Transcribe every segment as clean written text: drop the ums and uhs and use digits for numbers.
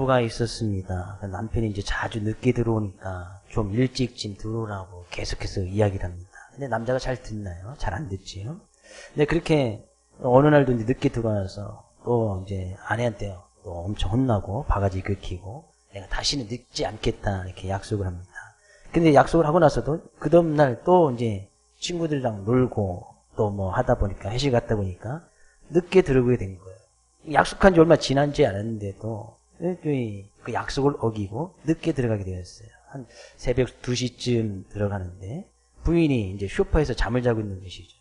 부부가 있었습니다. 남편이 이제 자주 늦게 들어오니까 좀 일찍 좀 들어오라고 계속해서 이야기를 합니다. 근데 남자가 잘 듣나요? 잘 안 듣지요. 근데 그렇게 어느 날도 이제 늦게 들어와서 또 이제 아내한테 또 엄청 혼나고 바가지 긁히고 내가 다시는 늦지 않겠다 이렇게 약속을 합니다. 근데 약속을 하고 나서도 그 다음날 또 이제 친구들이랑 놀고 또 뭐 하다 보니까 회식 갔다 보니까 늦게 들어오게 된 거예요. 약속한 지 얼마 지난지 않았는데도 그 약속을 어기고 늦게 들어가게 되었어요. 한 새벽 2시쯤 들어가는데 부인이 이제 소파에서 잠을 자고 있는 것이죠.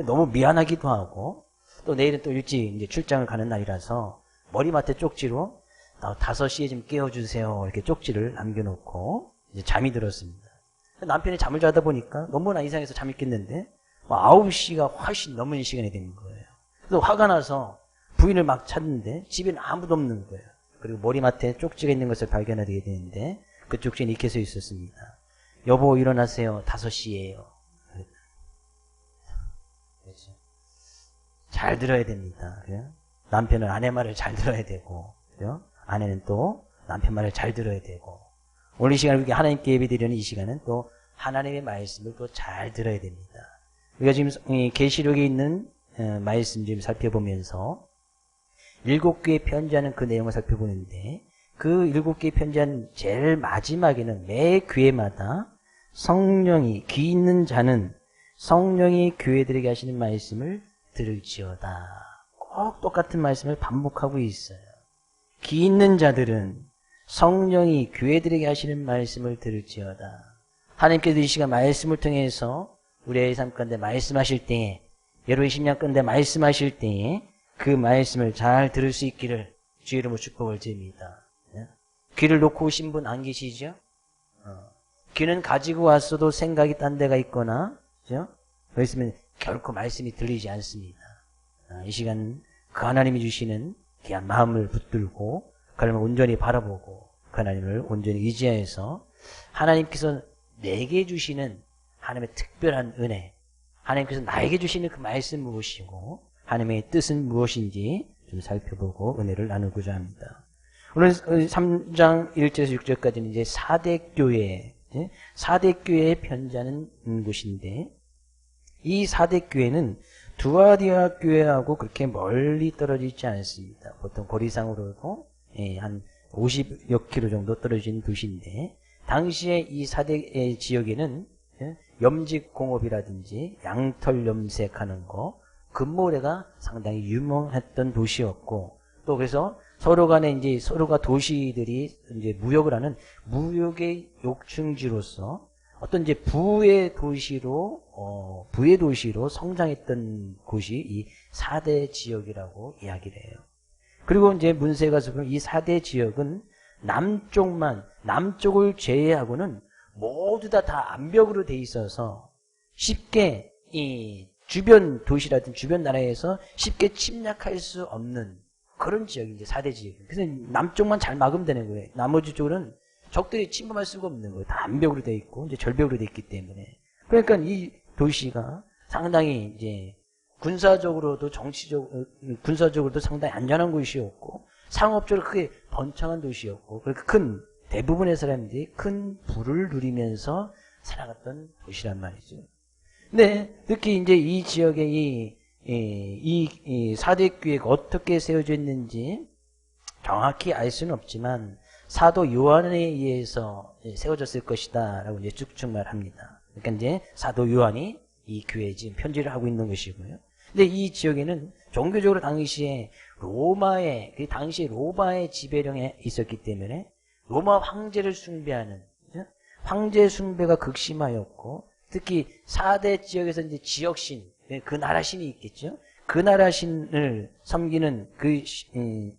너무 미안하기도 하고 또 내일은 또 일찍 이제 출장을 가는 날이라서 머리맡에 쪽지로 5시에 좀 깨워주세요 이렇게 쪽지를 남겨놓고 이제 잠이 들었습니다. 남편이 잠을 자다 보니까 너무나 이상해서 잠이 깼는데 9시가 훨씬 넘은 시간이 된 거예요. 그래서 화가 나서 부인을 막 찾는데 집에는 아무도 없는 거예요. 그리고 머리맡에 쪽지가 있는 것을 발견하게 되는데 그 쪽지는 이렇게 써 있었습니다. 여보 일어나세요. 5시예요. 그렇죠? 잘 들어야 됩니다. 그래요? 남편은 아내 말을 잘 들어야 되고, 그래요? 아내는 또 남편 말을 잘 들어야 되고, 오늘 이 시간을 하나님께 예배드리는 이 시간은 또 하나님의 말씀을 또 잘 들어야 됩니다. 우리가 지금 계시록에 있는 말씀 좀 살펴보면서 7교회 편지하는 그 내용을 살펴보는데 그 7교회 편지하는 제일 마지막에는 매 교회마다 성령이 귀 있는 자는 성령이 교회들에게 하시는 말씀을 들을지어다. 꼭 똑같은 말씀을 반복하고 있어요. 귀 있는 자들은 성령이 교회들에게 하시는 말씀을 들을지어다. 하나님께서 이 시간 말씀을 통해서 우리의 삶 가운데 말씀하실 때에 여러분의 심령 가운데 말씀하실 때에 그 말씀을 잘 들을 수 있기를 주의 이름으로 축복을 드립니다. 귀를 놓고 오신 분 안 계시죠? 귀는 가지고 왔어도 생각이 딴 데가 있거나 그렇죠? 그랬으면 결코 말씀이 들리지 않습니다. 이 시간 그 하나님이 주시는 귀한 마음을 붙들고 그 하나님을 온전히 바라보고 그 하나님을 온전히 의지하여서 하나님께서 내게 주시는 하나님의 특별한 은혜, 하나님께서 나에게 주시는 그 말씀 무엇이고 하나님의 뜻은 무엇인지 좀 살펴보고 은혜를 나누고자 합니다. 오늘 3장 1절에서 6절까지는 이제 4대 교회에 편지하는 곳인데 이 4대 교회는 두아디아 교회하고 그렇게 멀리 떨어져 있지 않습니다. 보통 거리상으로도 한 50여 킬로 정도 떨어진 도시인데 당시에 이 4대 지역에는 염직공업이라든지 양털 염색하는 거, 금모래가 상당히 유명했던 도시였고 또 그래서 서로 간에 이제 서로가 도시들이 이제 무역을 하는 무역의 욕충지로서 어떤 이제 부의 도시로 성장했던 곳이 이 4대 지역이라고 이야기를 해요. 그리고 이제 문세가 보면 이 4대 지역은 남쪽을 제외하고는 모두 다 암벽으로 돼 있어서 쉽게 이 주변 도시라든지 주변 나라에서 쉽게 침략할 수 없는 그런 지역이 이제 4대 지역. 그래서 남쪽만 잘 막으면 되는 거예요. 나머지 쪽은 적들이 침범할 수가 없는 거예요. 다 암벽으로 돼 있고 이제 절벽으로 돼 있기 때문에. 그러니까 이 도시가 상당히 이제 군사적으로도 군사적으로도 상당히 안전한 곳이었고 상업적으로 크게 번창한 도시였고 그러니까 대부분의 사람들이 큰 부를 누리면서 살아갔던 도시란 말이죠. 근데 특히 이제 이 지역에 이 4대 교회가 어떻게 세워져 있는지 정확히 알 수는 없지만 사도 요한에 의해서 세워졌을 것이다 라고 이제 쭉쭉 말합니다. 그러니까 이제 사도 요한이 이 교회에 지금 편지를 하고 있는 것이고요. 근데 이 지역에는 종교적으로 당시에 로마의 지배령에 있었기 때문에 로마 황제를 숭배하는 황제 숭배가 극심하였고 특히 4대 지역에서 이제 지역신, 그 나라 신이 있겠죠. 그 나라 신을 섬기는 그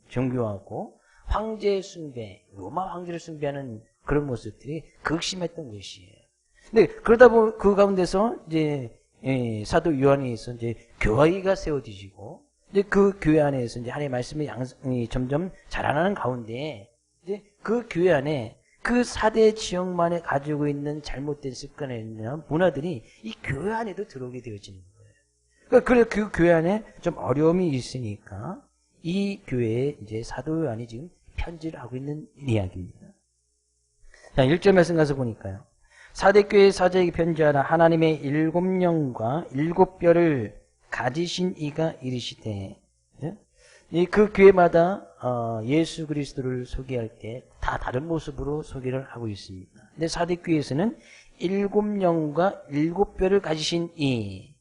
종교하고 황제 숭배, 로마 황제를 숭배하는 그런 모습들이 극심했던 것이에요. 근데 그러다 보면 그 가운데서 이제 사도 요한에서 이제 교회가 세워지시고 이제 그 교회 안에서 이제 하나님의 말씀이 점점 자라나는 가운데 이제 그 교회 안에 그 4대 지역만에 가지고 있는 잘못된 습관이나 문화들이 이 교회 안에도 들어오게 되어지는 거예요. 그러니까 그 교회 안에 좀 어려움이 있으니까 이 교회에 이제 사도 요한이 지금 편지를 하고 있는 이야기입니다. 자, 1절 말씀 가서 보니까요. 사대교회 사자에게 편지하라. 하나님의 7영과 7뼈를 가지신 이가 이르시되. 그 교회마다 예수 그리스도를 소개할 때 다 다른 모습으로 소개를 하고 있습니다. 근데 사대교회에서는 7영과 7뼈를 가지신 이.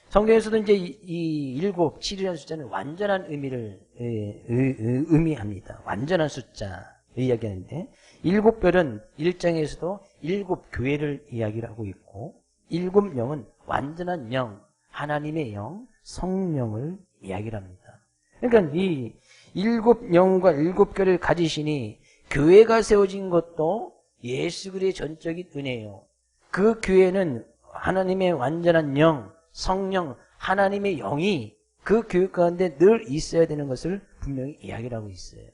성경에서도 이제 이 7, 7이라는 숫자는 완전한 의미를 의미합니다. 완전한 숫자 이야기하는데 7뼈는 1장에서도 7교회를 이야기를 하고 있고 7영은 완전한 영, 하나님의 영, 성령을 이야기를 합니다. 그러니까 이 7영과 7뼈를 가지시니 교회가 세워진 것도 예수 그리스도의 전적인 은혜예요. 그 교회는 하나님의 완전한 영, 성령, 하나님의 영이 그 교회 가운데 늘 있어야 되는 것을 분명히 이야기를 하고 있어요.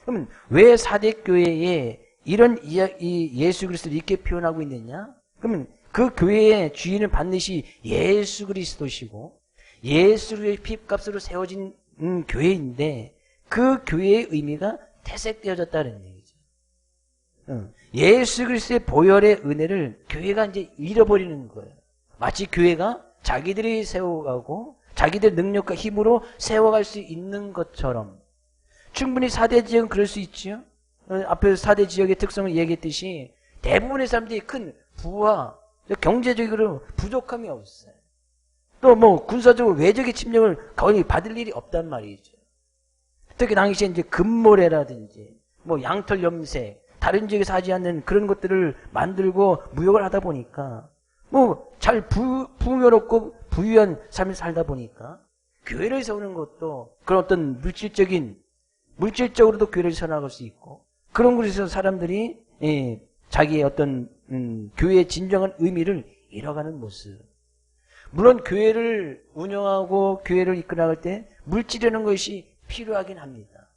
그러면 왜 사대교회에 이런 예수 그리스도를 이렇게 표현하고 있느냐? 그러면 그 교회의 주인은 반드시 예수 그리스도시고 예수 그리스도의 피값으로 세워진 교회인데 그 교회의 의미가 퇴색되어졌다는 얘기죠. 예수 그리스도의 보혈의 은혜를 교회가 이제 잃어버리는 거예요. 마치 교회가 자기들이 세워가고 자기들 능력과 힘으로 세워갈 수 있는 것처럼 충분히 4대 지역은 그럴 수 있죠. 앞에서 4대 지역의 특성을 얘기했듯이 대부분의 사람들이 큰 부와 경제적으로 부족함이 없어요. 또 뭐 군사적으로 외적의 침략을 거의 받을 일이 없단 말이죠. 특히 당시에 이제 금모래라든지 뭐 양털 염색, 다른 지역에서 하지 않는 그런 것들을 만들고 무역을 하다 보니까 뭐 잘 풍요롭고 부유한 삶을 살다 보니까 교회를 세우는 것도 그런 어떤 물질적으로도 교회를 세워나갈 수 있고 그런 곳에서 사람들이 자기의 어떤 교회의 진정한 의미를 잃어가는 모습. 물론 교회를 운영하고 교회를 이끌어나갈 때 물질이라는 것이 필요하긴 합니다.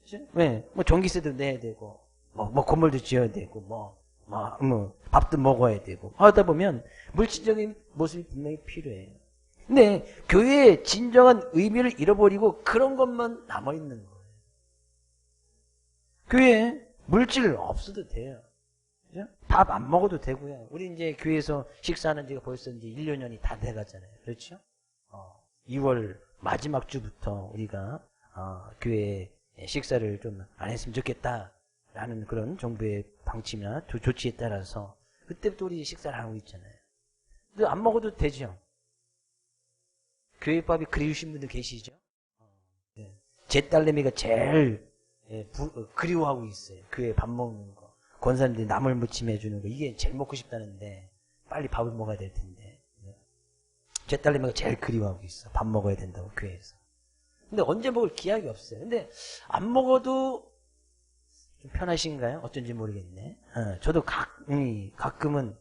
그렇죠? 왜? 뭐 전기세도 내야 되고 뭐 건물도 지어야 되고 뭐 밥도 먹어야 되고 하다 보면 물질적인 모습이 분명히 필요해요. 근데 교회의 진정한 의미를 잃어버리고 그런 것만 남아있는 거예요. 교회에 물질 없어도 돼요. 밥 안 먹어도 되고요. 우리 이제 교회에서 식사하는 지가 벌써 이제 1, 2년이 다 돼가잖아요. 그렇죠? 2월 마지막 주부터 우리가 교회 식사를 좀 안 했으면 좋겠다라는 그런 정부의 방침이나 조치에 따라서 그때부터 우리 식사를 하고 있잖아요. 근데 안 먹어도 되죠. 교회밥이 그리우신 분들 계시죠? 제 딸내미가 제일 그리워하고 있어요. 교회 밥 먹는 거. 권사님들이 나물 무침 해주는 거. 이게 제일 먹고 싶다는데 빨리 밥을 먹어야 될 텐데. 제 딸내미가 제일 그리워하고 있어. 밥 먹어야 된다고 교회에서. 근데 언제 먹을 기약이 없어요. 근데 안 먹어도 좀 편하신가요? 어쩐지 모르겠네. 저도 가끔은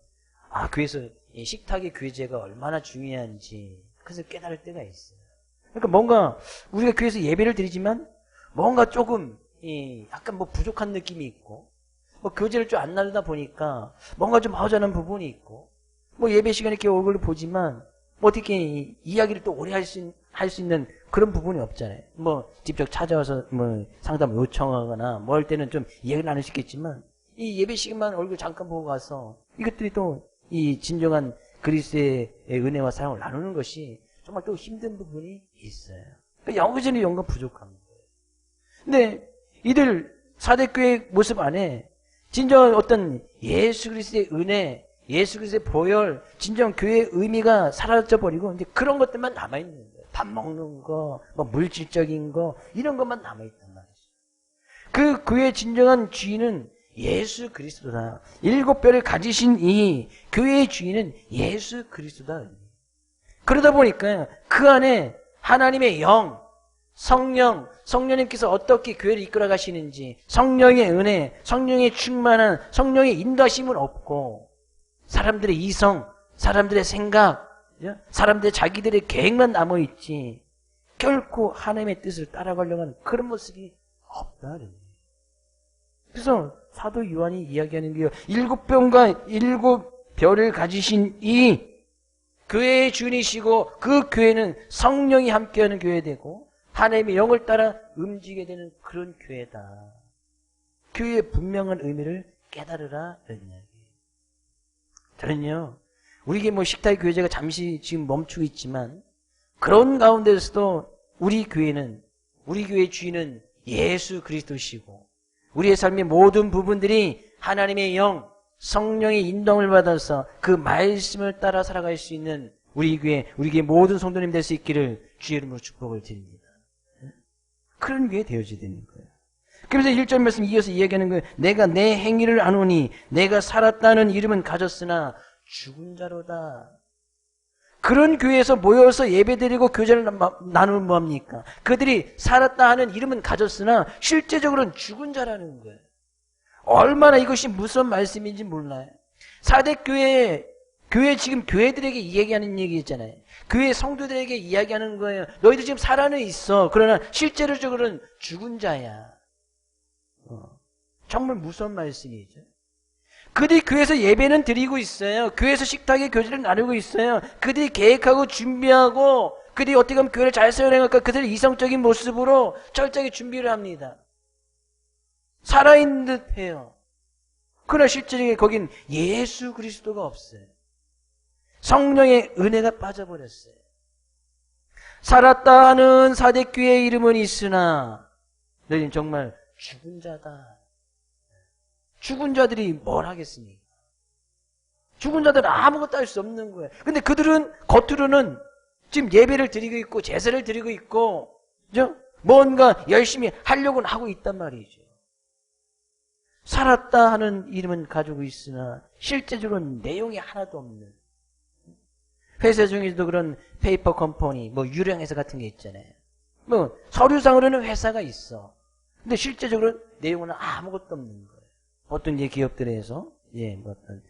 교회에서 식탁의 교제가 얼마나 중요한지 그래서 깨달을 때가 있어요. 그러니까 뭔가 우리가 교회에서 예배를 드리지만 뭔가 조금 약간 뭐 부족한 느낌이 있고 뭐 교제를 좀 안 나누다 보니까 뭔가 좀 허전한 부분이 있고 뭐 예배 시간에 이렇게 얼굴을 보지만 뭐 어떻게 이야기를 또 오래 할 수 있는 그런 부분이 없잖아요. 뭐 직접 찾아와서 뭐 상담 요청하거나 뭐 할 때는 좀 이야기를 나눌 수 있겠지만 이 예배 시간만 얼굴 잠깐 보고 가서 이것들이 또 이 진정한 그리스도의 은혜와 사랑을 나누는 것이 정말 또 힘든 부분이 있어요. 그러니까 여기저기 뭔가 부족한 거예요. 근데 이들 사대교회 모습 안에 진정한 어떤 예수 그리스도의 은혜, 예수 그리스도의 보혈, 진정 교회의 의미가 사라져버리고 이제 그런 것들만 남아있는 거예요. 밥 먹는 거, 뭐 물질적인 거 이런 것만 남아있단 말이죠. 그 교회의 진정한 주인은 예수 그리스도다. 7뼈를 가지신 이 교회의 주인은 예수 그리스도다. 그러다 보니까 그 안에 하나님의 영, 성령님께서 어떻게 교회를 이끌어 가시는지 성령의 은혜, 성령의 충만한 성령의 인도하심은 없고 사람들의 이성, 사람들의 생각, 사람들의 자기들의 계획만 남아있지 결코 하나님의 뜻을 따라가려고 하는 그런 모습이 없다. 그래서 사도 요한이 이야기하는 게 7병과 7별을 가지신 이 교회의 주인이시고 그 교회는 성령이 함께하는 교회 되고 하나님의 영을 따라 움직이게 되는 그런 교회다. 교회의 분명한 의미를 깨달으라 이런 이야기예요. 저는요, 우리 뭐 식탁 교회제가 잠시 지금 멈추고 있지만 그런 가운데서도 우리 교회는, 우리 교회의 주인은 예수 그리스도시고 우리의 삶의 모든 부분들이 하나님의 영, 성령의 인도를 받아서 그 말씀을 따라 살아갈 수 있는 우리 교회 모든 성도님 될 수 있기를 주의 이름으로 축복을 드립니다. 그런 교회 되어져야 되는 거예요. 그래서 1절 말씀 이어서 이야기하는 거예요. 내가 내 행위를 아노니 내가 살았다는 이름은 가졌으나 죽은 자로다. 그런 교회에서 모여서 예배드리고 교제를 나누면 뭐합니까? 그들이 살았다 하는 이름은 가졌으나 실제적으로는 죽은 자라는 거예요. 얼마나 이것이 무슨 말씀인지 몰라요. 사대교회 지금 교회들에게 이야기하는 얘기 있잖아요. 교회 성도들에게 이야기하는 거예요. 너희들 지금 살아는 있어. 그러나 실제로적으로는 죽은 자야. 정말 무서운 말씀이죠. 그들이 교회에서 예배는 드리고 있어요. 교회에서 식탁에 교제를 나누고 있어요. 그들이 계획하고 준비하고 그들이 어떻게 하면 교회를 잘 세워나갈까 그들의 이성적인 모습으로 철저하게 준비를 합니다. 살아있는 듯 해요. 그러나 실제적인 거긴 예수 그리스도가 없어요. 성령의 은혜가 빠져버렸어요. 살았다 하는 사대교회의 이름은 있으나 너희는 정말 죽은 자다. 죽은 자들이 뭘 하겠습니까? 죽은 자들은 아무것도 할 수 없는 거예요. 근데 그들은 겉으로는 지금 예배를 드리고 있고 제사를 드리고 있고 그죠? 뭔가 열심히 하려고는 하고 있단 말이죠. 살았다 하는 이름은 가지고 있으나 실제적으로는 내용이 하나도 없는, 회사 중에서도 그런 페이퍼 컴퍼니, 뭐 유령 회사 같은 게 있잖아요. 뭐 서류상으로는 회사가 있어. 근데 실제적으로 내용은 아무것도 없는 거예요. 어떤 이제 기업들에서 뭐 어떤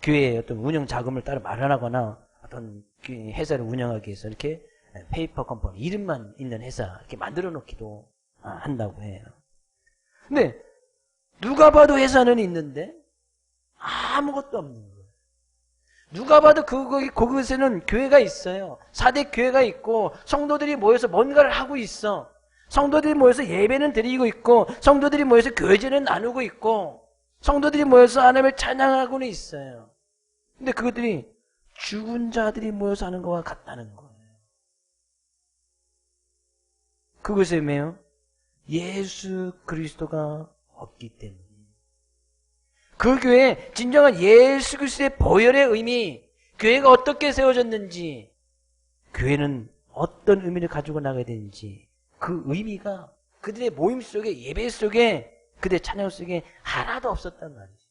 교회의 어떤 운영 자금을 따로 마련하거나 어떤 회사를 운영하기 위해서 이렇게 페이퍼 컴퍼니 이름만 있는 회사 이렇게 만들어 놓기도 한다고 해요. 근데 누가 봐도 회사는 있는데 아무것도 없는 거예요. 누가 봐도 그곳에는 교회가 있어요. 4대 교회가 있고 성도들이 모여서 뭔가를 하고 있어. 성도들이 모여서 예배는 드리고 있고 성도들이 모여서 교제는 나누고 있고 성도들이 모여서 하나님을 찬양하고는 있어요. 근데 그것들이 죽은 자들이 모여서 하는 것과 같다는 거예요. 그것에 매여 예수 그리스도가 없기 때문에 그 교회에 진정한 예수 그리스도의 보혈의 의미, 교회가 어떻게 세워졌는지, 교회는 어떤 의미를 가지고 나가야 되는지 그 의미가 그들의 모임 속에, 예배 속에, 그들의 찬양 속에 하나도 없었단 말이죠.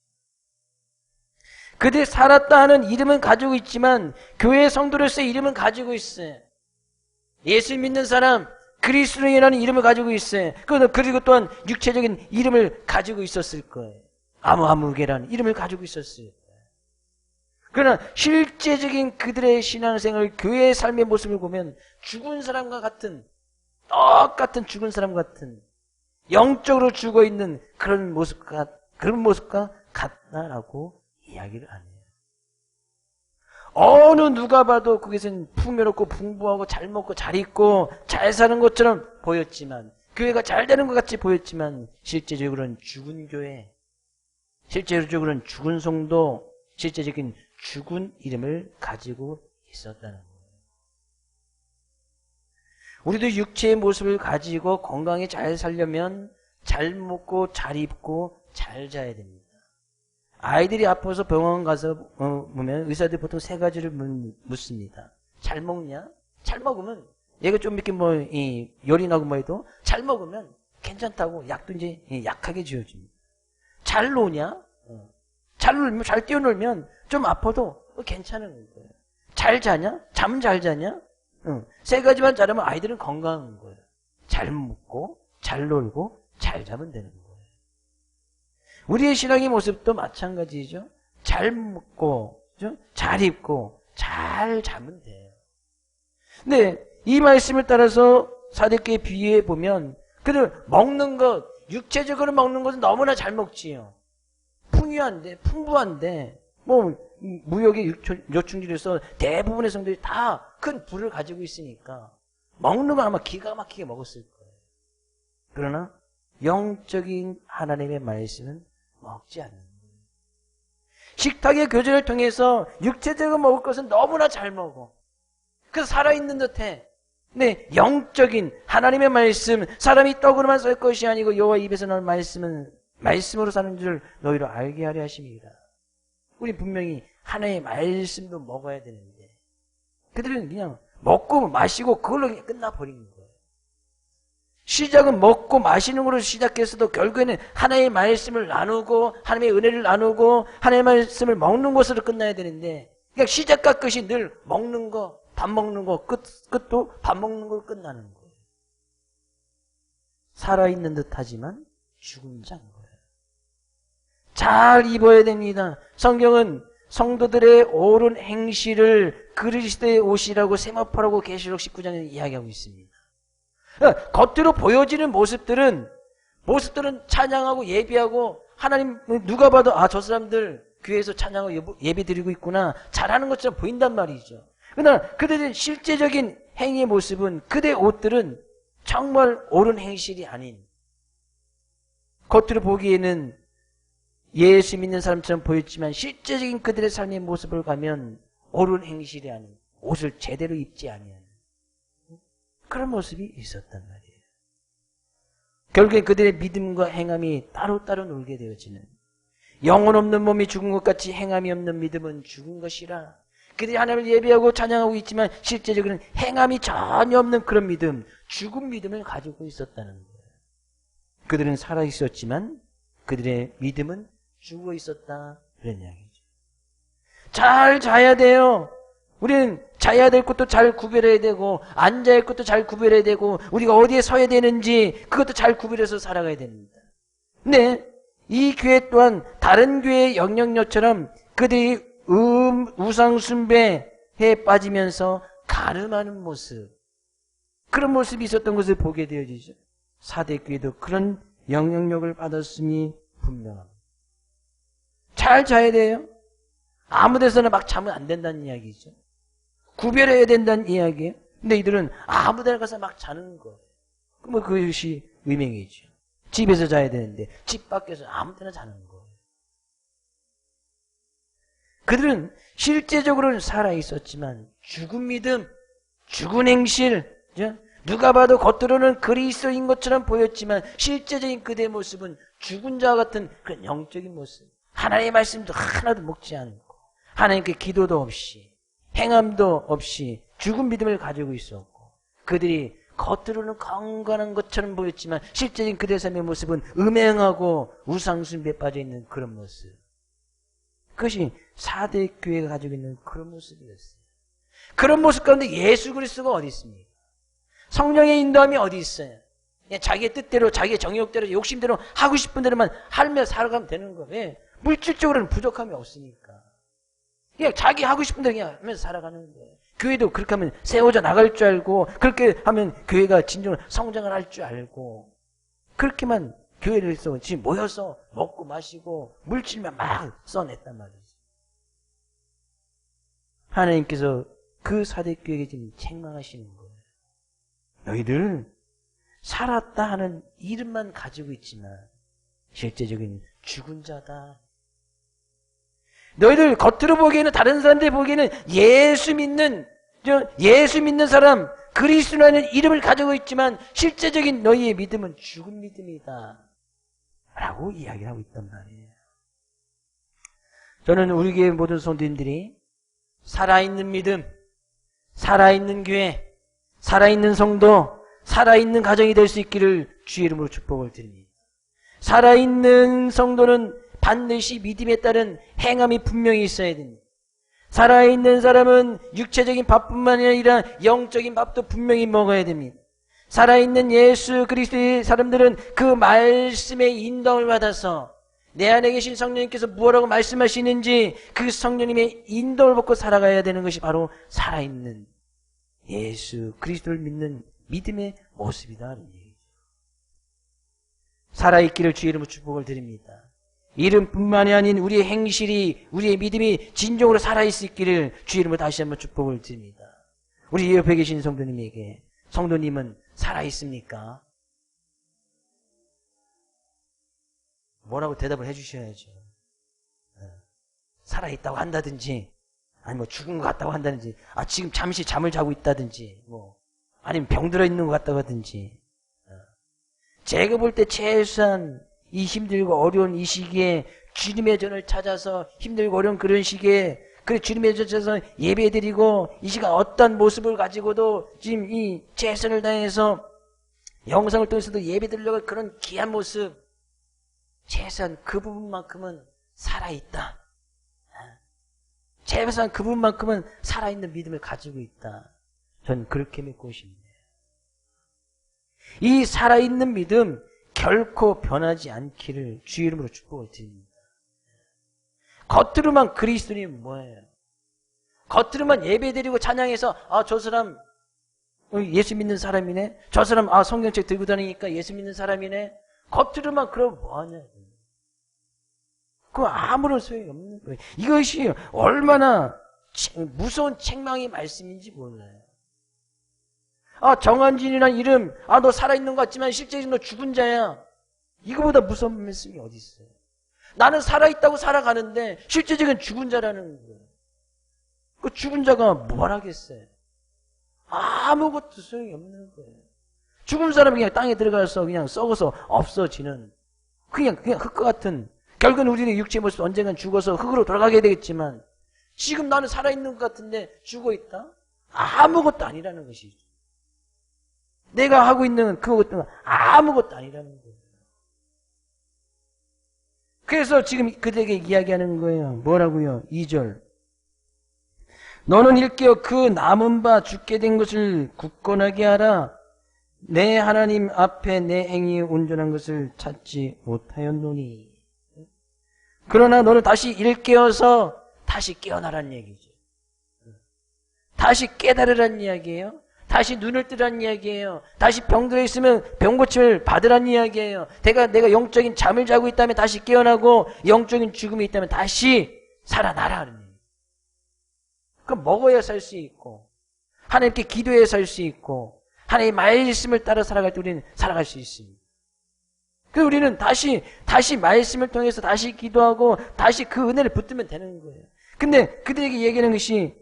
그들이 살았다 하는 이름은 가지고 있지만 교회의 성도로서의 이름은 가지고 있어요. 예수 믿는 사람, 그리스도인이라는 이름을 가지고 있어요. 그리고 또한 육체적인 이름을 가지고 있었을 거예요. 아무개라는 이름을 가지고 있었어요. 그러나 실제적인 그들의 신앙생활, 교회의 삶의 모습을 보면 죽은 사람과 같은, 똑같은 죽은 사람 같은, 영적으로 죽어있는 그런 모습과 같다라고 이야기를 안 해요. 어느 누가 봐도 그것은 풍요롭고 풍부하고 잘 먹고 잘 입고 잘 사는 것처럼 보였지만, 교회가 잘 되는 것 같이 보였지만 실제적으로는 죽은 교회, 실제적으로는 죽은 성도, 실제적인 죽은 이름을 가지고 있었다는 거예요. 우리도 육체의 모습을 가지고 건강히 잘 살려면 잘 먹고 잘 입고 잘 자야 됩니다. 아이들이 아파서 병원 가서 보면 의사들이 보통 세 가지를 묻습니다. 잘 먹냐? 잘 먹으면 얘가 좀 이렇게 열이 나고 뭐 해도 잘 먹으면 괜찮다고 약도 이제 약하게 지어줍니다. 잘 노냐? 잘 놀면, 잘 뛰어놀면 좀 아파도 괜찮은 거예요. 잘 자냐? 잠 잘 자냐? 세 가지만 잘하면 아이들은 건강한 거예요. 잘 먹고, 잘 놀고, 잘 자면 되는 거예요. 우리의 신앙의 모습도 마찬가지죠. 잘 먹고, 잘 입고, 잘 자면 돼요. 근데 이 말씀을 따라서 사대교회 비유해 보면 그들 먹는 것, 육체적으로 먹는 것은 너무나 잘 먹지요. 풍요한데, 풍부한데, 무역의 요충지로서 대부분의 성도들이 다 큰 부를 가지고 있으니까 먹는 건 아마 기가 막히게 먹었을 거예요. 그러나 영적인 하나님의 말씀은 먹지 않는 거예요. 식탁의 교제를 통해서 육체적으로 먹을 것은 너무나 잘 먹어. 그래서 살아있는 듯해. 네, 영적인 하나님의 말씀, 사람이 떡으로만 살 것이 아니고 여호와 입에서 나오는 말씀은 말씀으로 사는 줄 너희로 알게 하려 하십니다. 우리 분명히 하나님의 말씀도 먹어야 되는데 그들은 그냥 먹고 마시고 그걸로 그냥 끝나버리는 거예요. 시작은 먹고 마시는 걸로 시작해서도 결국에는 하나님의 말씀을 나누고 하나님의 은혜를 나누고 하나님의 말씀을 먹는 것으로 끝나야 되는데 그냥 시작과 끝이 늘 먹는 거, 밥 먹는 거, 끝도 밥 먹는 걸로 끝나는 거예요. 살아있는 듯 하지만 죽은 자인 거예요. 잘 입어야 됩니다. 성경은 성도들의 옳은 행실을 그리스도의 옷이라고 세마포라고 계시록 19장에 이야기하고 있습니다. 그러니까 겉으로 보여지는 모습들은 찬양하고 예배하고 하나님 누가 봐도 저 사람들 교회에서 찬양하고 예배 드리고 있구나 잘하는 것처럼 보인단 말이죠. 그러나 그들의 실제적인 행위의 모습은 그들의 옷들은 정말 옳은 행실이 아닌 겉으로 보기에는 예수 믿는 사람처럼 보였지만 실제적인 그들의 삶의 모습을 가면 옳은 행실이 아닌 옷을 제대로 입지 아니한 그런 모습이 있었단 말이에요. 결국에 그들의 믿음과 행함이 따로따로 놀게 되어지는 영혼 없는 몸이 죽은 것 같이 행함이 없는 믿음은 죽은 것이라. 그들이 하나님을 예배하고 찬양하고 있지만 실제적으로는 행함이 전혀 없는 그런 믿음, 죽은 믿음을 가지고 있었다는 거예요. 그들은 살아있었지만 그들의 믿음은 죽어 있었다. 그런 이야기죠. 잘 자야 돼요. 우리는 자야 될 것도 잘 구별해야 되고 앉아야 할 것도 잘 구별해야 되고 우리가 어디에 서야 되는지 그것도 잘 구별해서 살아가야 됩니다. 근데 이 교회 또한 다른 교회의 영향력처럼 그들이 우상 숭배에 빠지면서 가늠하는 모습 그런 모습이 있었던 것을 보게 되어지죠. 사대교회도 그런 영향력을 받았음이 분명합니다. 잘 자야 돼요. 아무 데서나 막 자면 안 된다는 이야기죠. 구별해야 된다는 이야기예요. 근데 이들은 아무 데나 가서 막 자는 거예요. 그럼 그것이 의명이죠. 집에서 자야 되는데 집 밖에서 아무 데나 자는 거예요. 그들은 실제적으로는 살아있었지만 죽은 믿음, 죽은 행실, 누가 봐도 겉으로는 그리스도인 것처럼 보였지만 실제적인 그들의 모습은 죽은 자와 같은 그런 영적인 모습. 하나님의 말씀도 하나도 먹지 않고 하나님께 기도도 없이 행함도 없이 죽은 믿음을 가지고 있었고 그들이 겉으로는 건강한 것처럼 보였지만 실제적인 그들의 삶의 모습은 음행하고 우상숭배에 빠져있는 그런 모습. 그것이 사대교회가 가지고 있는 그런 모습이었어요. 그런 모습 가운데 예수 그리스도가 어디 있습니까? 성령의 인도함이 어디 있어요? 그냥 자기의 뜻대로 자기의 정욕대로 욕심대로 하고 싶은 대로만 하며 살아가면 되는 거예요. 물질적으로는 부족함이 없으니까. 그냥 자기 하고 싶은 대로 그냥 하면서 살아가는 거예요. 교회도 그렇게 하면 세워져 나갈 줄 알고 그렇게 하면 교회가 진정으로 성장을 할 줄 알고 그렇게만 교회를 써 지금 모여서 먹고 마시고 물질만 막 써냈단 말이지. 하나님께서 그 사대교회에게 지금 책망하시는 거예요. 너희들 살았다 하는 이름만 가지고 있지만 실제적인 죽은 자다. 너희들 겉으로 보기에는 다른 사람들 보기에는 예수 믿는 사람 그리스도라는 이름을 가지고 있지만 실제적인 너희의 믿음은 죽은 믿음이다 라고 이야기를 하고 있단 말이에요. 저는 우리 교회 모든 성도님들이 살아있는 믿음, 살아있는 교회, 살아있는 성도, 살아있는 가정이 될 수 있기를 주의 이름으로 축복을 드립니다. 살아있는 성도는 반드시 믿음에 따른 행함이 분명히 있어야 됩니다. 살아있는 사람은 육체적인 밥뿐만 아니라 영적인 밥도 분명히 먹어야 됩니다. 살아있는 예수 그리스도의 사람들은 그 말씀의 인도를 받아서 내 안에 계신 성령님께서 무엇라고 말씀하시는지 그 성령님의 인도를 받고 살아가야 되는 것이 바로 살아있는 예수 그리스도를 믿는 믿음의 모습이다. 살아있기를 주의 이름으로 축복을 드립니다. 이름뿐만이 아닌 우리의 행실이 우리의 믿음이 진정으로 살아있을 있기를 주의 이름으로 다시 한번 축복을 드립니다. 우리 옆에 계신 성도님에게 성도님은 살아있습니까? 뭐라고 대답을 해주셔야죠. 살아있다고 한다든지, 아니 뭐 죽은 것 같다고 한다든지, 지금 잠시 잠을 자고 있다든지, 아니면 병들어 있는 것 같다고 하든지. 제가 볼 때 최소한 이 힘들고 어려운 이 시기에 주님의 전을 찾아서 힘들고 어려운 그런 시기에 주님의 전을 찾아서 예배드리고 이 시간 어떤 모습을 가지고도 지금 이 최선을 다해서 영상을 통해서도 예배드리려고 그런 귀한 모습, 최소한 그 부분만큼은 살아있다. 최소한 그 부분만큼은 살아있는 믿음을 가지고 있다. 저는 그렇게 믿고 싶네요. 이 살아있는 믿음 결코 변하지 않기를 주의 이름으로 축복을 드립니다. 겉으로만 그리스도인이 뭐예요? 겉으로만 예배드리고 찬양해서 저 사람 예수 믿는 사람이네. 저 사람 성경책 들고 다니니까 예수 믿는 사람이네. 겉으로만 그러면 뭐하냐. 그거 아무런 소용이 없는 거예요. 이것이 얼마나 무서운 책망의 말씀인지 몰라요. 정한진이라는 이름, 너 살아있는 것 같지만 실제로 너 죽은 자야. 이거보다 무서운 말씀이 어디 있어요? 나는 살아있다고 살아가는데 실제적인 죽은 자라는 거예요. 그 죽은 자가 뭘 하겠어요? 아무것도 소용이 없는 거예요. 죽은 사람이 그냥 땅에 들어가서 그냥 썩어서 없어지는 그냥 흙과 같은, 결국은 우리는 육체의 모습 언젠간 죽어서 흙으로 돌아가게 되겠지만 지금 나는 살아있는 것 같은데 죽어있다? 아무것도 아니라는 것이죠. 내가 하고 있는 그것도 아무것도 아니라는 거예요. 그래서 지금 그들에게 이야기하는 거예요. 뭐라고요? 2절. 너는 일깨어 그 남은 바 죽게 된 것을 굳건하게 하라. 내 하나님 앞에 내 행위에 온전한 것을 찾지 못하였노니. 그러나 너는 다시 일깨어서 다시 깨어나란 얘기죠. 다시 깨달으란 이야기예요. 다시 눈을 뜨란 이야기예요. 다시 병들어 있으면 병고침을 받으란 이야기예요. 내가 영적인 잠을 자고 있다면 다시 깨어나고 영적인 죽음이 있다면 다시 살아나라는 얘기예요. 그럼 먹어야 살 수 있고 하나님께 기도해야 살 수 있고 하나님의 말씀을 따라 살아갈 때 우리는 살아갈 수 있습니다. 그래서 우리는 다시 말씀을 통해서 다시 기도하고 다시 그 은혜를 붙들면 되는 거예요. 근데 그들에게 얘기하는 것이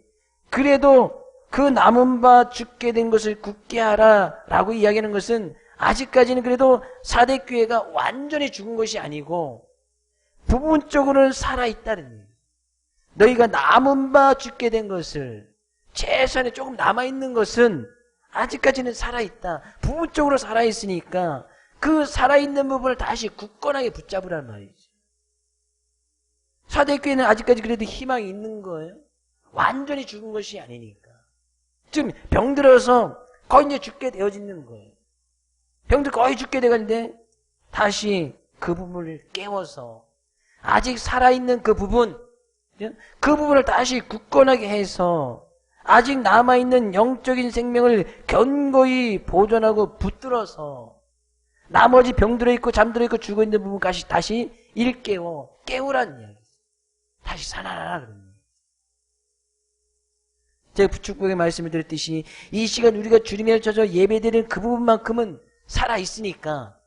그래도 그 남은 바 죽게 된 것을 굳게 하라 라고 이야기하는 것은 아직까지는 그래도 사대교회가 완전히 죽은 것이 아니고 부분적으로는 살아있다는 얘기예요. 너희가 남은 바 죽게 된 것을, 최소한에 조금 남아있는 것은 아직까지는 살아있다. 부분적으로 살아있으니까 그 살아있는 부분을 다시 굳건하게 붙잡으란 말이죠. 사대교회는 아직까지 그래도 희망이 있는 거예요. 완전히 죽은 것이 아니니까. 지금 병들어서 거의 이제 죽게 되어지는 거예요. 병들 거의 죽게 되는데 다시 그 부분을 깨워서 아직 살아있는 그 부분을 다시 굳건하게 해서 아직 남아있는 영적인 생명을 견고히 보존하고 붙들어서 나머지 병들어 있고 잠들어 있고 죽어 있는 부분까지 다시 깨우라는 이야기예요. 다시 살아나라 그러는 거예요. 제가 축복의 말씀을 드렸듯이 이 시간 우리가 주님을 찾아 예배드리는 그 부분만큼은 살아있으니까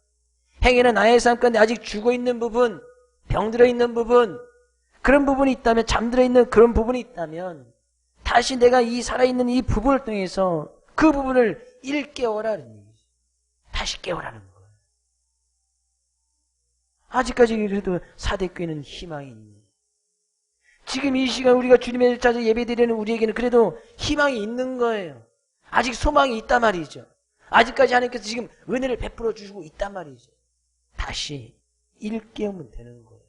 행해는 나의 삶 가운데 아직 죽어있는 부분, 병들어 있는 부분, 그런 부분이 있다면, 잠들어 있는 그런 부분이 있다면 다시 내가 이 살아있는 이 부분을 통해서 그 부분을 일깨워라는 얘기죠. 다시 깨워라는 거예요. 아직까지 그래도 사대교회는 희망이 있는, 지금 이 시간 우리가 주님을 찾아 예배드리는 우리에게는 그래도 희망이 있는 거예요. 아직 소망이 있단 말이죠. 아직까지 하나님께서 지금 은혜를 베풀어 주시고 있단 말이죠. 다시 일깨우면 되는 거예요.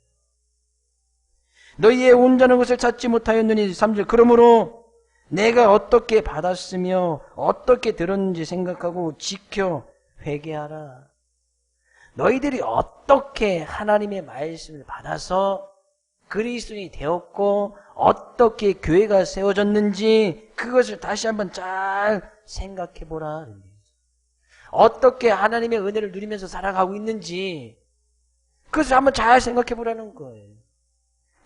너희의 온전한 것을 찾지 못하였느니 3절. 그러므로 내가 어떻게 받았으며 어떻게 들었는지 생각하고 지켜 회개하라. 너희들이 어떻게 하나님의 말씀을 받아서 그리스도인이 되었고 어떻게 교회가 세워졌는지 그것을 다시 한번 잘 생각해 보라. 어떻게 하나님의 은혜를 누리면서 살아가고 있는지 그것을 한번 잘 생각해 보라는 거예요.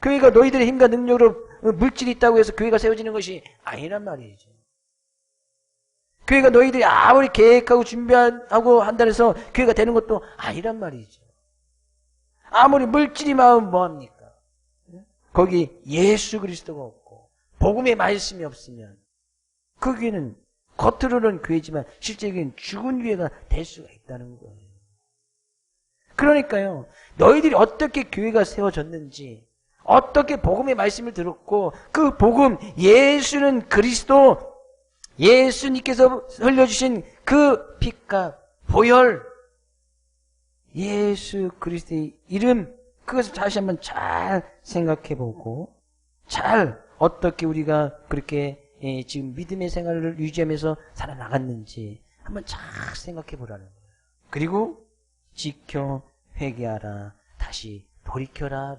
교회가 너희들의 힘과 능력으로 물질이 있다고 해서 교회가 세워지는 것이 아니란 말이죠. 교회가 너희들이 아무리 계획하고 준비하고 한다 해서 교회가 되는 것도 아니란 말이죠. 아무리 물질이 많으면 뭐합니까? 거기 예수 그리스도가 없고 복음의 말씀이 없으면 그 교회는 겉으로는 교회지만 실제로는 죽은 교회가 될 수가 있다는 거예요. 그러니까요, 너희들이 어떻게 교회가 세워졌는지, 어떻게 복음의 말씀을 들었고 그 복음, 예수는 그리스도, 예수님께서 흘려주신 그 피값, 보혈, 예수 그리스도의 이름, 그것을 다시 한번 잘 생각해보고 잘 어떻게 우리가 그렇게 지금 믿음의 생활을 유지하면서 살아나갔는지 한번 잘 생각해보라는 거예요. 그리고 지켜 회개하라, 다시 돌이켜라.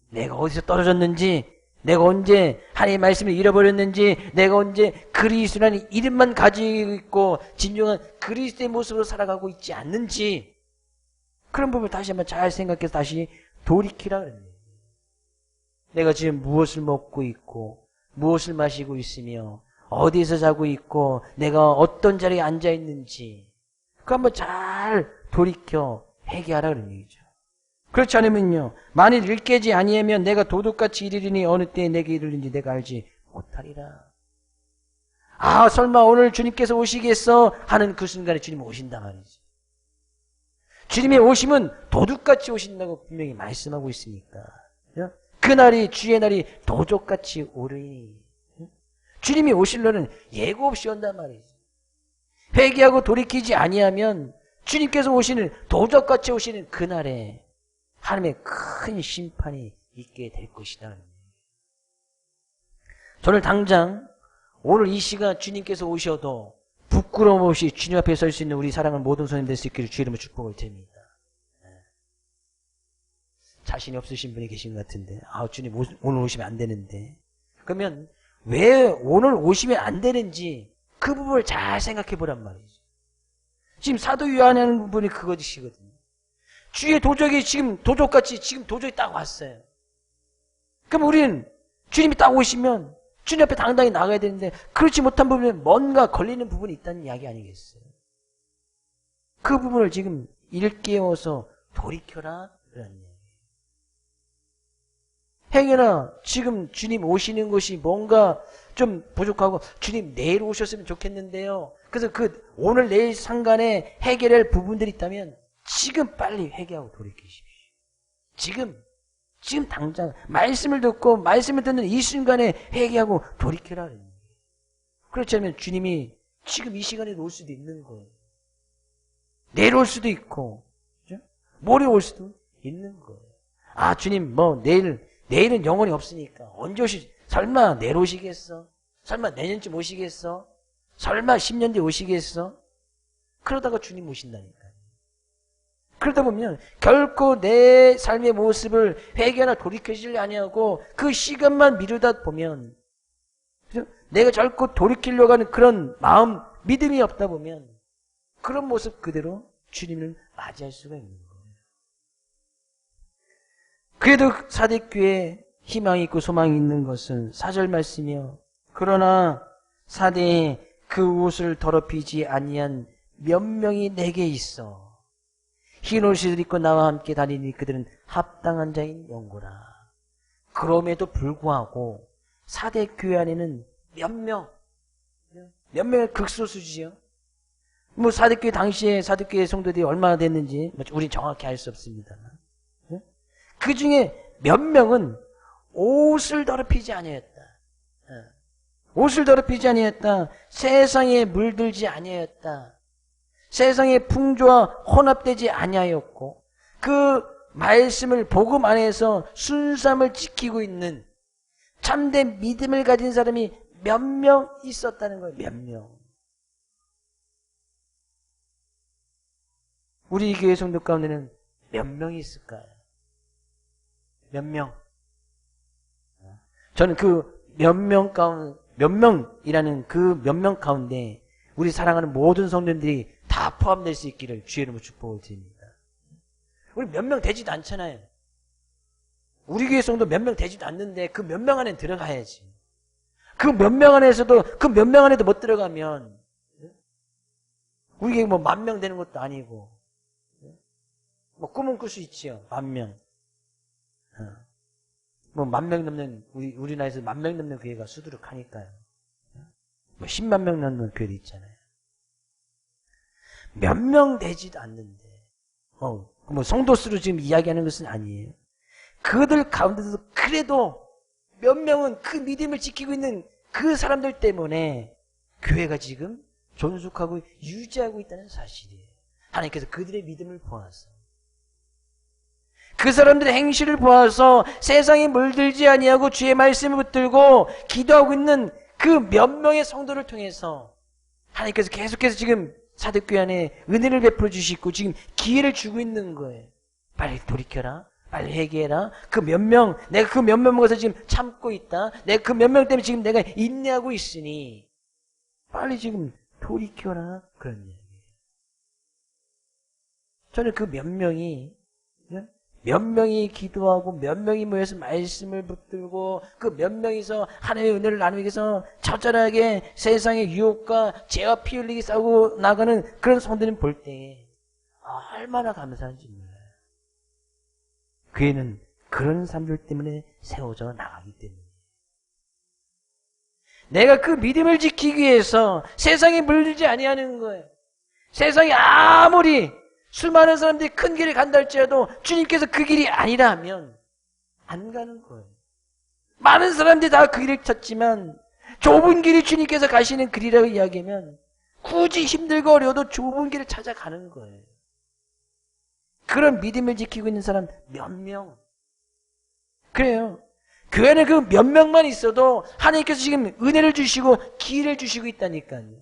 내가 어디서 떨어졌는지, 내가 언제 하나님의 말씀을 잃어버렸는지, 내가 언제 그리스도라는 이름만 가지고 있고 진정한 그리스도의 모습으로 살아가고 있지 않는지, 그런 부분을 다시 한번 잘 생각해서 다시 돌이키라 그랬네요. 내가 지금 무엇을 먹고 있고 무엇을 마시고 있으며 어디에서 자고 있고 내가 어떤 자리에 앉아 있는지 그거 한번 잘 돌이켜 회개하라 그런 얘기죠. 그렇지 않으면요, 만일 일 깨지 아니하면 내가 도둑같이 이르리니 어느 때에 내게 이르는지 내가 알지 못하리라. 아, 설마 오늘 주님께서 오시겠어 하는 그 순간에 주님 오신다 말이지. 주님의 오심은 도둑같이 오신다고 분명히 말씀하고 있으니까. 그날이 주의 날이 도둑같이 오르니. 주님이 오실 날은 예고 없이 온단 말이지. 회개하고 돌이키지 아니하면 주님께서 오시는 도둑같이 오시는 그날에 하나님의 큰 심판이 있게 될 것이다. 저는 당장 오늘 이 시간 주님께서 오셔도 부끄러움 없이 주님 앞에 설 수 있는 우리 사랑하는 모든 손님 될 수 있기를 주의 이름으로 축복을 드립니다. 자신이 없으신 분이 계신 것 같은데, 아, 주님 오늘 오시면 안 되는데. 그러면 왜 오늘 오시면 안 되는지 그 부분을 잘 생각해 보란 말이죠. 지금 사도 요한이라는 부분이 그것이거든요. 주의 도적이 지금 도적같이 지금 도적이 딱 왔어요. 그럼 우리는 주님이 딱 오시면 주님 앞에 당당히 나가야 되는데 그렇지 못한 부분에 뭔가 걸리는 부분이 있다는 이야기 아니겠어요? 그 부분을 지금 일깨워서 돌이켜라 그러는 얘기예요. 행여나 지금 주님 오시는 것이 뭔가 좀 부족하고 주님 내일 오셨으면 좋겠는데요. 그래서 그 오늘 내일 상간에 해결할 부분들이 있다면 지금 빨리 회개하고 돌이키십시오. 지금 당장 말씀을 듣고 말씀을 듣는 이 순간에 회개하고 돌이켜라. 그렇지 않으면 주님이 지금 이 시간에 올 수도 있는 거예요. 내일 올 수도 있고, 그죠? 모레 올 수도 있는 거예요. 아, 주님 뭐 내일은 영원히 없으니까 언제 설마 내일 오시겠어? 설마 내년쯤 오시겠어? 설마 10년 뒤에 오시겠어? 그러다가 주님 오신다니까요. 그러다 보면 결코 내 삶의 모습을 회개하나 돌이켜지려 아니하고 그 시간만 미루다 보면 내가 결코 돌이키려고 하는 그런 마음, 믿음이 없다 보면 그런 모습 그대로 주님을 맞이할 수가 있는 거예요. 그래도 사대교회에 희망이 있고 소망이 있는 것은 4절 말씀이요. 그러나 사대에 그 옷을 더럽히지 아니한 몇 명이 내게 있어. 흰 옷을 입고 나와 함께 다니니 그들은 합당한 자인 영고라. 그럼에도 불구하고 사대교회 안에는 몇 명의 극소수지요. 뭐 사대교회 당시에 사대교회 성도들이 얼마나 됐는지 우린 정확히 알 수 없습니다. 그 중에 몇 명은 옷을 더럽히지 아니하였다. 옷을 더럽히지 아니하였다. 세상에 물들지 아니하였다. 세상의 풍조와 혼합되지 아니하였고 그 말씀을 복음 안에서 순수함을 지키고 있는 참된 믿음을 가진 사람이 몇 명 있었다는 거예요. 몇 명. 우리 교회 성도 가운데는 몇 명이 있을까요? 몇 명? 저는 그 몇 명이라는 그 몇 명 가운데 우리 사랑하는 모든 성도들이 다 포함될 수 있기를 주의 이름으로 축복을 드립니다. 우리 몇 명 되지도 않잖아요. 우리 교회 성도 몇 명 되지도 않는데 그 몇 명 안에 들어가야지. 그 몇 명 안에서도 그 몇 명 안에도 못 들어가면 우리 교회 뭐 10,000명 되는 것도 아니고 뭐 꿈은 꿀 수 있지요. 10,000명. 뭐 10,000명 넘는 우리나라에서 10,000명 넘는 교회가 수두룩하니까요. 뭐 10만 명 넘는 교회도 있잖아요. 몇 명 되지도 않는데 뭐 성도 수로 지금 이야기하는 것은 아니에요. 그들 가운데서 그래도 몇 명은 그 믿음을 지키고 있는 그 사람들 때문에 교회가 지금 존속하고 유지하고 있다는 사실이에요. 하나님께서 그들의 믿음을 보아서 그 사람들의 행실을 보아서 세상에 물들지 아니하고 주의 말씀을 붙들고 기도하고 있는 그 몇 명의 성도를 통해서 하나님께서 계속해서 지금 사도교회 안에 은혜를 베풀어 주시고 지금 기회를 주고 있는 거예요. 빨리 돌이켜라. 빨리 회개해라. 그 몇 명, 내가 그 몇 명 먹어서 지금 참고 있다. 내가 그 몇 명 때문에 지금 내가 인내하고 있으니 빨리 지금 돌이켜라. 그런 얘기예요. 저는 그 몇 명이 기도하고 몇 명이 모여서 말씀을 붙들고 그 몇 명이서 하나님의 은혜를 나누기 위해서 처절하게 세상의 유혹과 죄와 피 흘리기 싸우고 나가는 그런 성도님 볼 때 얼마나 감사한지 몰라요. 교회는 그런 사람들 때문에 세워져 나가기 때문에 내가 그 믿음을 지키기 위해서 세상에 물들지 아니하는 거예요. 세상이 아무리 수많은 사람들이 큰 길을 간다 할지라도 주님께서 그 길이 아니라면 안 가는 거예요. 많은 사람들이 다 그 길을 찾지만 좁은 길이 주님께서 가시는 길이라고 이야기하면 굳이 힘들고 어려워도 좁은 길을 찾아가는 거예요. 그런 믿음을 지키고 있는 사람 몇 명. 그래요. 교회는 그 몇 명만 있어도 하나님께서 지금 은혜를 주시고 기회를 주시고 있다니까요.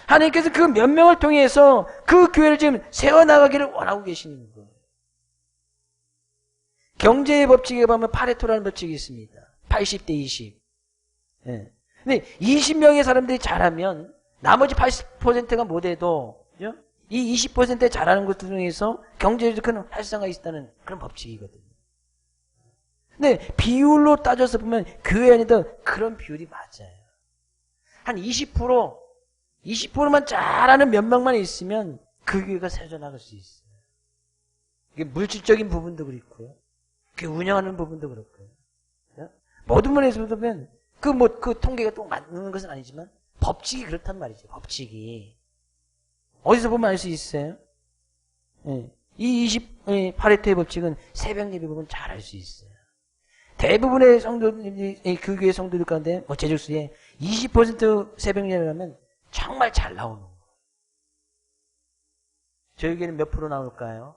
하나님께서 그 몇 명을 통해서 그 교회를 지금 세워나가기를 원하고 계시는 거예요. 경제의 법칙에 보면 파레토라는 법칙이 있습니다. 80대 20. 네. 근데 20명의 사람들이 잘하면 나머지 80%가 못해도 이 20%에 잘하는 것들 중에서 경제적으로 큰 활성화가 있다는 그런 법칙이거든요. 근데 비율로 따져서 보면 교회 안에도 그런 비율이 맞아요. 한 20%만 잘하는 몇 명만 있으면 그 교회가 세워져 나갈 수 있어요. 이게 물질적인 부분도 그렇고요. 그 운영하는 부분도 그렇고요. 모든 면에서 보면 그 통계가 또 맞는 것은 아니지만 법칙이 그렇단 말이죠. 법칙이. 어디서 보면 알 수 있어요? 이 파레토의 법칙은 새벽 예배 보면 잘 알 수 있어요. 대부분의 성도들이 그 교회 성도들 가운데 제적수에 20% 새벽 예배를 하면 정말 잘 나오는 거예요. 저희 교회는 몇 프로 나올까요?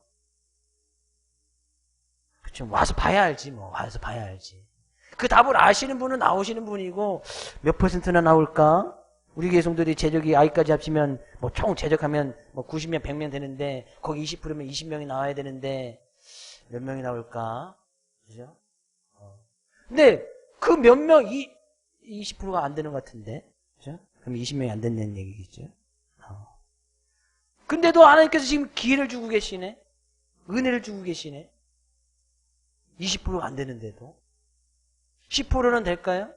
그렇죠. 와서 봐야 알지 뭐. 와서 봐야 알지. 그 답을 아시는 분은 나오시는 분이고 몇 %나 나올까? 우리 교회 성도들이 제적이 아이까지 합치면 뭐 총 제적하면 뭐 90명, 100명 되는데 거기 20%면 20명이 나와야 되는데 몇 명이 나올까? 그죠? 근데 그 몇 명 20%가 안 되는 것 같은데. 그죠? 그럼 20명이 안 된다는 얘기겠죠? 근데도 하나님께서 지금 기회를 주고 계시네? 은혜를 주고 계시네? 20%가 안 되는데도? 10%는 될까요?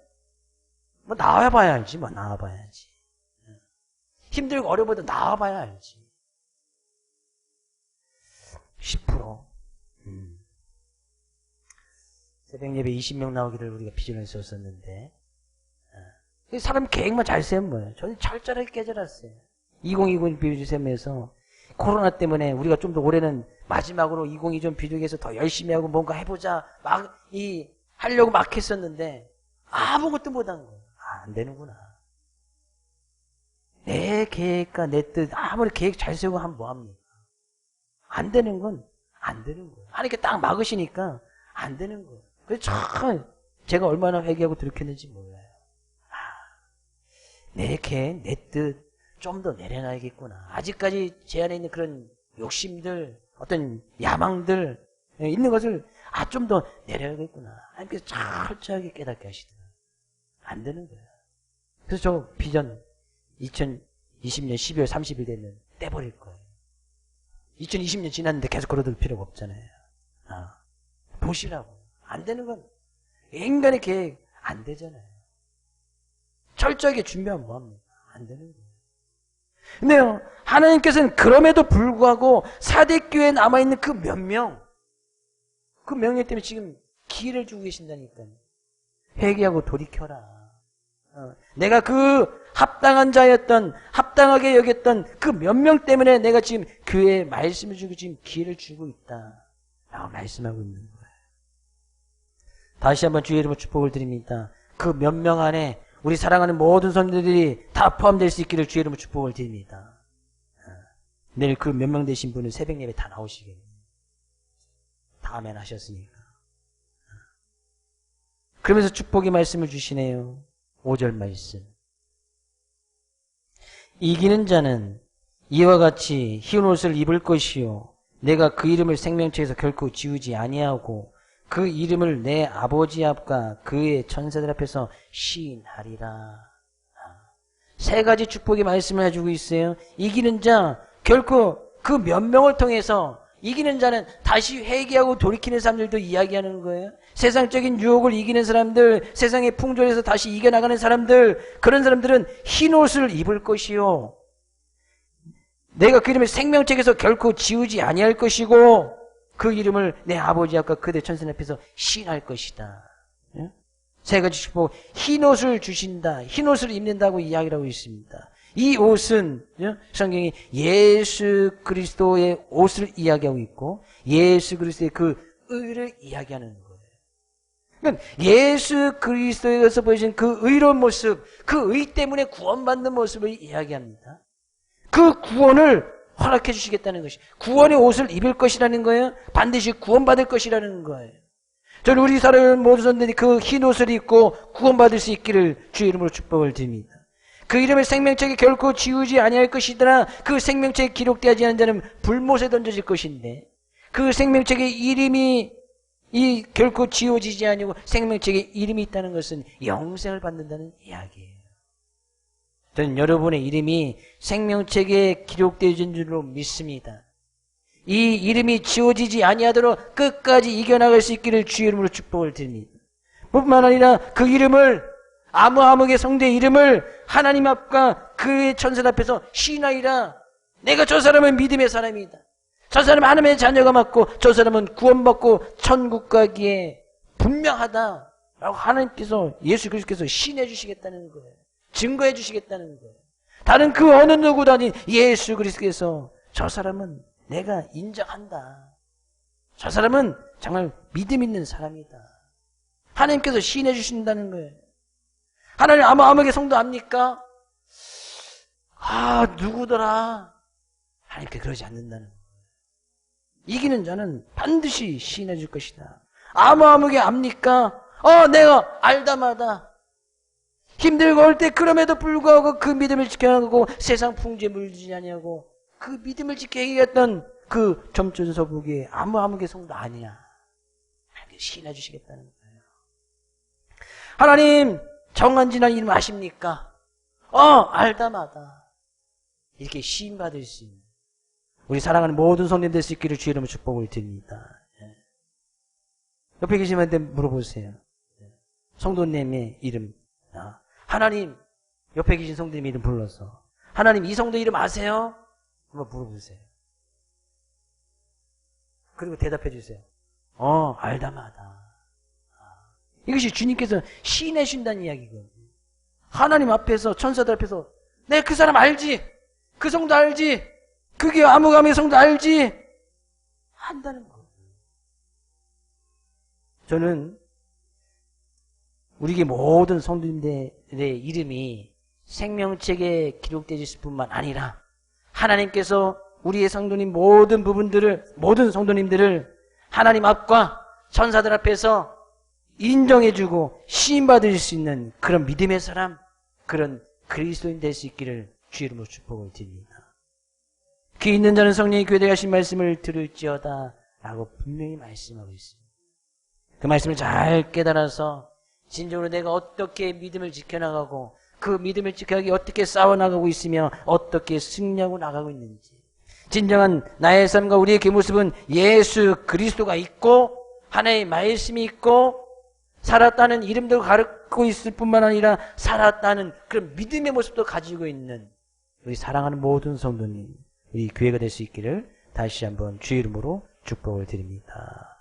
뭐 나와봐야 알지, 뭐 나와봐야지. 힘들고 어려워도 나와봐야 알지. 10%. 새벽 예배 20명 나오기를 우리가 비전을 썼었는데 사람 계획만 잘 세우면 뭐예요? 저는 철저하게 깨져놨어요. 2020 비유주셈에서 코로나 때문에 우리가 좀 더 올해는 마지막으로 2020 비유에서 더 열심히 하고 뭔가 해보자 하려고 막 했었는데 아무것도 못한 거예요. 안 되는구나. 내 계획과 내 뜻 아무리 계획 잘 세우고 하면 뭐합니까? 안 되는 건 안 되는 거예요. 하나님께 딱 막으시니까 안 되는 거예요. 그래서 참 제가 얼마나 회개하고 들켰는지 몰라요. 내 계획, 내 뜻 좀 더 내려놔야겠구나. 아직까지 제 안에 있는 그런 욕심들, 어떤 야망들 있는 것을 좀 더 내려야겠구나. 하나님께서 철저하게 깨닫게 하시더라고요. 안 되는 거예요. 그래서 저 비전 2020년 12월 30일 되면 떼버릴 거예요. 2020년 지났는데 계속 걸어둘 필요가 없잖아요. 보시라고. 안 되는 건 인간의 계획 안 되잖아요. 철저하게 준비하면 뭐합니까? 안 되는 거예요. 근데요, 하나님께서는 그럼에도 불구하고 4대 초대교회에 남아있는 그 몇 명, 그 명령 때문에 지금 기회를 주고 계신다니까요. 회개하고 돌이켜라. 내가 그 합당한 자였던, 합당하게 여겼던 그 몇 명 때문에 내가 지금 교회에 말씀을 주고 지금 기회를 주고 있다 라고 말씀하고 있는 거예요. 다시 한번 주의 이름으로 축복을 드립니다. 그 몇 명 안에 우리 사랑하는 모든 성도들이 다 포함될 수 있기를 주의 이름으로 축복을 드립니다. 내일 그 몇 명 되신 분은 새벽 예배 다 나오시게. 다 아멘 하셨으니까. 그러면서 축복의 말씀을 주시네요. 5절 말씀. 이기는 자는 이와 같이 흰 옷을 입을 것이요 내가 그 이름을 생명책에서 결코 지우지 아니하고 그 이름을 내 아버지 앞과 그의 천사들 앞에서 시인하리라. 세 가지 축복의 말씀을 해주고 있어요. 이기는 자, 결코 그 몇 명을 통해서 이기는 자는 다시 회개하고 돌이키는 사람들도 이야기하는 거예요. 세상적인 유혹을 이기는 사람들, 세상의 풍조에서 다시 이겨나가는 사람들, 그런 사람들은 흰 옷을 입을 것이요 내가 그 이름을 생명책에서 결코 지우지 아니할 것이고 그 이름을 내 아버지 앞과 그대 천사 앞에서 시인할 것이다. 세 가지 축복. 흰 옷을 주신다. 흰 옷을 입는다고 이야기를 하고 있습니다. 이 옷은 성경이 예수 그리스도의 옷을 이야기하고 있고 예수 그리스도의 그 의를 이야기하는 거예요. 그러니까 예수 그리스도에서 보여진 그 의로운 모습, 그 의 때문에 구원받는 모습을 이야기합니다. 그 구원을 허락해 주시겠다는 것이, 구원의 옷을 입을 것이라는 거예요. 반드시 구원받을 것이라는 거예요. 저는 우리 사랑하는 모든 성도들이 그 흰 옷을 입고 구원받을 수 있기를 주의 이름으로 축복을 드립니다. 그 이름을 생명책에 결코 지우지 아니할 것이더라. 그 생명책에 기록되지 않은 자는 불못에 던져질 것인데 그 생명책의 이름이 결코 지워지지 아니고 생명책에 이름이 있다는 것은 영생을 받는다는 이야기예요. 저는 여러분의 이름이 생명책에 기록되어진 줄로 믿습니다. 이 이름이 지워지지 아니하도록 끝까지 이겨나갈 수 있기를 주의 이름으로 축복을 드립니다. 뿐만 아니라 그 이름을 아무의 성도의 이름을 하나님 앞과 그의 천사 앞에서 시인하리라. 내가 저 사람은 믿음의 사람이다. 저 사람은 하나님의 자녀가 맞고 저 사람은 구원받고 천국 가기에 분명하다 라고 하나님께서 예수 그리스도께서 시인해 주시겠다는 거예요. 증거해 주시겠다는 거예요. 다른 그 어느 누구도 아닌 예수 그리스도께서 저 사람은 내가 인정한다. 저 사람은 정말 믿음 있는 사람이다. 하나님께서 시인해 주신다는 거예요. 하나님 아무에게 성도 압니까? 누구더라? 하나님께 그러지 않는다는 거예요. 이기는 자는 반드시 시인해 줄 것이다. 아무에게 압니까? 내가 알다마다 힘들고 올 때 그럼에도 불구하고 그 믿음을 지켜나가고 세상 풍조에 물들지 아니하고 그 믿음을 지켜 얘기했던 그 점천서북이 아무에게 성도 아니야. 하나님께 시인해 주시겠다는 거예요. 하나님 정한진한 이름 아십니까? 알다마다 이렇게 시인받을 수 있는 우리 사랑하는 모든 성도님 될 수 있기를 주의 이름으로 축복을 드립니다. 옆에 계신 분한테 물어보세요. 성도님의 이름. 하나님, 옆에 계신 성도님 이름 불러서 하나님 이 성도 이름 아세요? 한번 물어보세요. 그리고 대답해 주세요. 알다마다. 이것이 주님께서 시인해 주신다는 이야기거든요. 하나님 앞에서 천사들 앞에서 내가 그 사람 알지? 그 성도 알지? 그게 아무감의 성도 알지? 한다는 거예요. 저는 우리에게 모든 성도님들의 이름이 생명책에 기록되어 있을 뿐만 아니라 하나님께서 우리의 성도님 모든 성도님들을 하나님 앞과 천사들 앞에서 인정해주고 시인받을 수 있는 그런 믿음의 사람, 그런 그리스도인 될 수 있기를 주의 이름으로 축복을 드립니다. 귀 있는 자는 성령이 교회에 하신 말씀을 들을지어다 라고 분명히 말씀하고 있습니다. 그 말씀을 잘 깨달아서 진정으로 내가 어떻게 믿음을 지켜나가고 그 믿음을 지켜나가기 어떻게 싸워나가고 있으며 어떻게 승리하고 나가고 있는지, 진정한 나의 삶과 우리의 그 모습은 예수 그리스도가 있고 하나님의 말씀이 있고 살았다는 이름도 가르치고 있을 뿐만 아니라 살았다는 그런 믿음의 모습도 가지고 있는 우리 사랑하는 모든 성도님, 우리 교회가 될 수 있기를 다시 한번 주의 이름으로 축복을 드립니다.